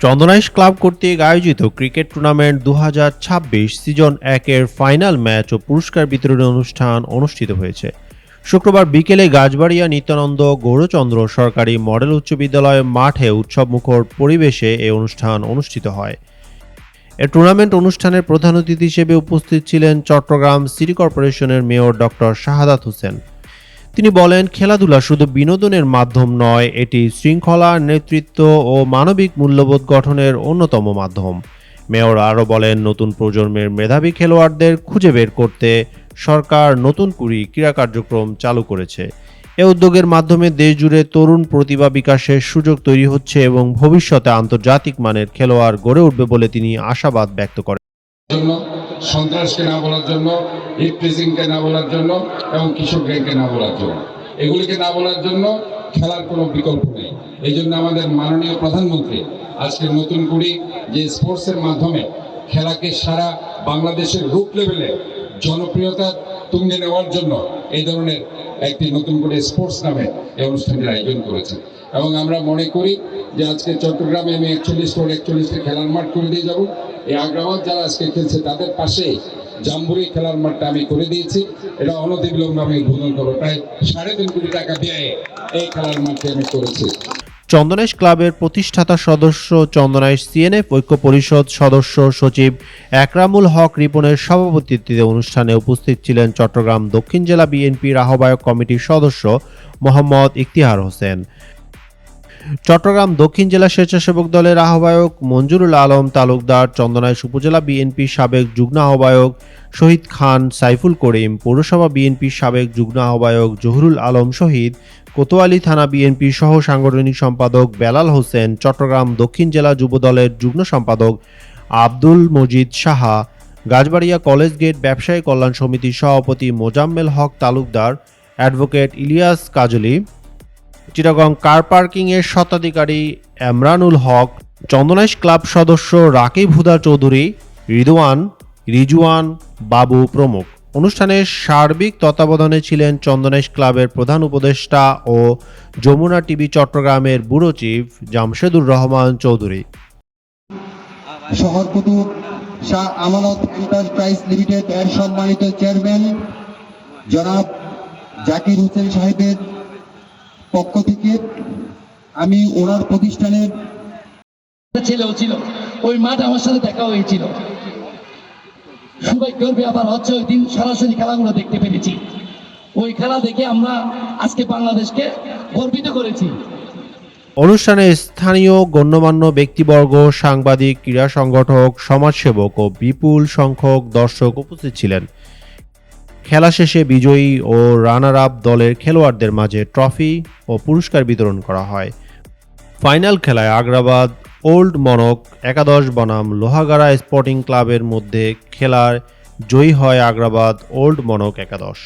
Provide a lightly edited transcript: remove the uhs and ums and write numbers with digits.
Chandanaish club কর্তৃক আয়োজিত cricket tournament 2026 season 1-এর ফাইনাল ম্যাচ ও পুরস্কার বিতরণী অনুষ্ঠান অনুষ্ঠিত হয়েছে। শুক্রবার বিকেলে গাছবাড়িয়া নিত্যানন্দ গৌরচন্দ্র সরকারি মডেল উচ্চ বিদ্যালয় মাঠে উৎসবমুখর পরিবেশে এই অনুষ্ঠান অনুষ্ঠিত হয়। এ টুর্নামেন্ট অনুষ্ঠানের প্রধান অতিথি হিসেবে উপস্থিত ছিলেন চট্টগ্রাম সিটি কর্পোরেশনের মেয়র ডক্টর শাহাদাত হোসেন। তিনি বলেন, খেলাধুলা শুধু বিনোদনের মাধ্যম নয়, এটি শৃঙ্খলা, নেতৃত্ব ও মানবিক মূল্যবোধ গঠনের অন্যতম মাধ্যম। মেয়র আরও বলেন, নতুন প্রজন্মের মেধাবী খেলোয়াড়দের খুঁজে বের করতে সরকার নতুন ক্রীড়া কার্যক্রম চালু করেছে। এ উদ্যোগের মাধ্যমে দেশজুড়ে তরুণ প্রতিভা বিকাশের সুযোগ তৈরি হচ্ছে এবং ভবিষ্যতে আন্তর্জাতিক মানের খেলোয়াড় গড়ে উঠবে বলে তিনি আশাবাদ ব্যক্ত করেন। সন্ত্রাসকে না বলার জন্য, রিপ্রেজেন্টকে না বলার জন্য এবং কৃষক রেখে না বলার জন্য, এগুলিকে না বলার জন্য খেলার কোনো বিকল্প নেই। এই জন্য আমাদের মাননীয় প্রধানমন্ত্রী আজকে নতুন করে যে স্পোর্টসের মাধ্যমে খেলাকে সারা বাংলাদেশের রুট লেভেলে জনপ্রিয়তা তুঙ্গে নেওয়ার জন্য এই ধরনের একটি নতুন করে স্পোর্টস নামে এই অনুষ্ঠানটির আয়োজন করেছে। এবং আমরা মনে করি যে আজকে চট্টগ্রামে আমি 41টি খেলার মাঠ করে দিয়ে যাব। এই আগ্রাবাদ যারা আজকে খেলছে তাদের পাশে জাম্বুরি খেলার মাঠটা আমি করে দিয়েছি। এটা অনতিবিলম্বে আমি উদ্বোধন করবো। প্রায় 3.5 কোটি টাকা দিয়ে এই খেলার মাঠটি আমি করেছি। চন্দনাইশ ক্লাবের প্রতিষ্ঠাতা সদস্য, চন্দনাইশ সিএনএফ ঐক্য পরিষদ সদস্য সচিব একরামুল হক রিপনের সভাপতিত্বে অনুষ্ঠানে উপস্থিত ছিলেন চট্টগ্রাম দক্ষিণ জেলা বিএনপির আহ্বায়ক কমিটির সদস্য মোহাম্মদ ইখতিয়ার হোসেন, চট্টগ্রাম দক্ষিণ জেলা স্বেচ্ছাসেবক দলের আহ্বায়ক মঞ্জুরুল আলম তালুকদার, চন্দনাইশ উপজেলা বিএনপির সাবেক যুগ্ম আহ্বায়ক শহীদ খান সাইফুল করিম, পৌরসভা বিএনপির সাবেক যুগ্ম আহ্বায়ক জহুরুল আলম শহীদ, কোতোয়ালি থানা বিএনপির সহ সাংগঠনিক সম্পাদক বেলাল হোসেন, চট্টগ্রাম দক্ষিণ জেলা যুব দলের যুগ্ম সম্পাদক আব্দুল মজিদ সাহা, গাছবাড়িয়া কলেজ গেট ব্যবসায়ী কল্যাণ সমিতির সভাপতি মোজাম্মেল হক তালুকদার, অ্যাডভোকেট ইলিয়াস কাজলী, চিটাগং কার পার্কিংয়ের স্বত্বাধিকারী এমরানুল হক, চন্দনাইশ ক্লাব সদস্য রাকিব হুদা চৌধুরী, রিজওয়ান বাবু প্রমুখ। অনুষ্ঠানের সার্বিক তত্ত্বাবধানে ছিলেন চন্দনাইশ ক্লাবের প্রধান উপদেষ্টা ও যমুনা টিভি চট্টগ্রামের ব্যুরো চিফ জামশেদুর রহমান চৌধুরী। শহর কুতুব শাহ আমানত এন্টারপ্রাইজ লিমিটেড এর সম্মানিত চেয়ারম্যান জনাব জাকির হোসেন সাহেবের পক্ষ থেকে আমি ওনার প্রতিষ্ঠানের ছেলেও ছিল, ওই মাঠ আমার সাথে দেখা হয়েছিল। সবাই করবে আবার হচ্ছে ওই দিন সরাসরি খেলাগুলো দেখতে পেরেছি। ওই খেলা দেখে আমরা আজকে বাংলাদেশকে গর্বিত করেছি। অনুষ্ঠানে স্থানীয় গণ্যমান্য ব্যক্তিবর্গ, সাংবাদিক, ক্রীড়া সংগঠক, সমাজসেবক ও বিপুল সংখ্যক দর্শক উপস্থিত ছিলেন। খেলা শেষে বিজয়ী ও রানার আপ দলের খেলোয়াড়দের মাঝে ট্রফি ও পুরস্কার বিতরণ করা হয়। ফাইনাল খেলায় আগ্রাবাদ ওল্ড মনক একাদশ বনাম লোহাগাড়া স্পোর্টিং ক্লাবের মধ্যে খেলার জয়ী হয় আগ্রাবাদ ওল্ড মনক একাদশ।